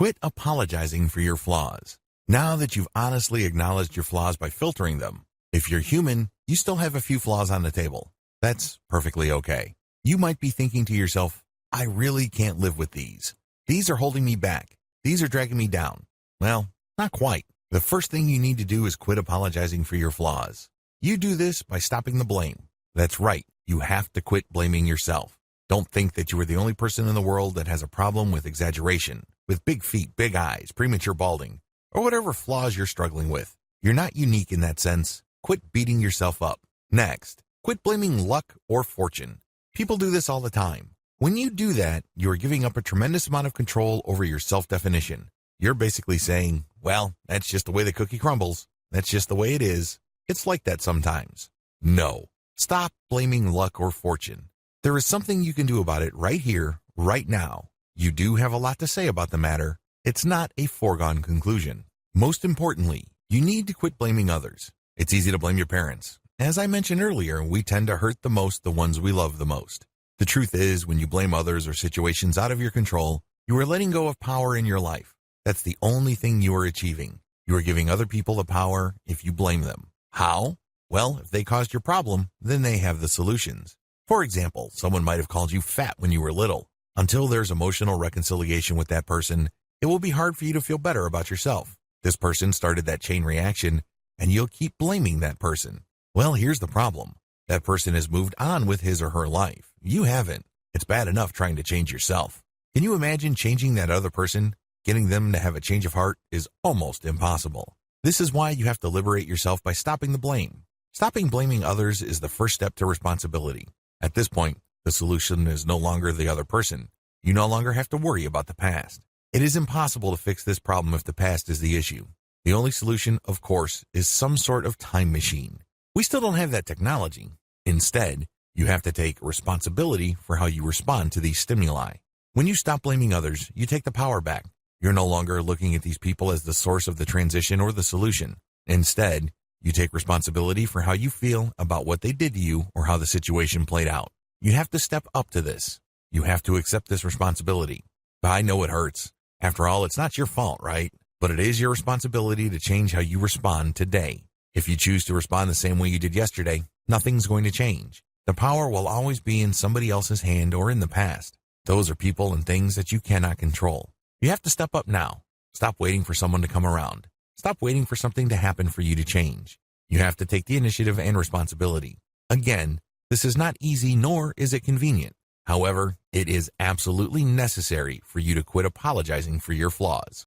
Quit apologizing for your flaws. Now that you've honestly acknowledged your flaws by filtering them, if you're human, you still have a few flaws on the table. That's perfectly okay. You might be thinking to yourself, I really can't live with these. These are holding me back. These are dragging me down. Well, not quite. The first thing you need to do is quit apologizing for your flaws. You do this by stopping the blame. That's right. You have to quit blaming yourself. Don't think that you are the only person in the world that has a problem with exaggeration, with big feet, big eyes, premature balding, or whatever flaws you're struggling with. You're not unique in that sense. Quit beating yourself up. Next, quit blaming luck or fortune. People do this all the time. When you do that, you're giving up a tremendous amount of control over your self-definition. You're basically saying, well, that's just the way the cookie crumbles. That's just the way it is. It's like that sometimes. No. Stop blaming luck or fortune. There is something you can do about it right here, right now. You do have a lot to say about the matter. It's not a foregone conclusion. Most importantly, you need to quit blaming others. It's easy to blame your parents. As I mentioned earlier, we tend to hurt the most the ones we love the most. The truth is, when you blame others or situations out of your control, you are letting go of power in your life. That's the only thing you are achieving. You are giving other people the power if you blame them. How? Well, if they caused your problem, then they have the solutions. For example, someone might have called you fat when you were little. Until there's emotional reconciliation with that person, it will be hard for you to feel better about yourself. This person started that chain reaction, and you'll keep blaming that person. Well, here's the problem. That person has moved on with his or her life. You haven't. It's bad enough trying to change yourself. Can you imagine changing that other person? Getting them to have a change of heart is almost impossible. This is why you have to liberate yourself by stopping the blame. Stopping blaming others is the first step to responsibility. At this point, the solution is no longer the other person. You no longer have to worry about the past. It is impossible to fix this problem if the past is the issue. The only solution, of course, is some sort of time machine. We still don't have that technology. Instead, you have to take responsibility for how you respond to these stimuli. When you stop blaming others, you take the power back. You're no longer looking at these people as the source of the transition or the solution. Instead, you take responsibility for how you feel about what they did to you or how the situation played out. You have to step up to this. You have to accept this responsibility. I know it hurts. After all, it's not your fault, right? But it is your responsibility to change how you respond today. If you choose to respond the same way you did yesterday, nothing's going to change. The power will always be in somebody else's hand or in the past. Those are people and things that you cannot control. You have to step up now. Stop waiting for someone to come around. Stop waiting for something to happen for you to change. You have to take the initiative and responsibility. Again, this is not easy nor is it convenient. However, it is absolutely necessary for you to quit apologizing for your flaws.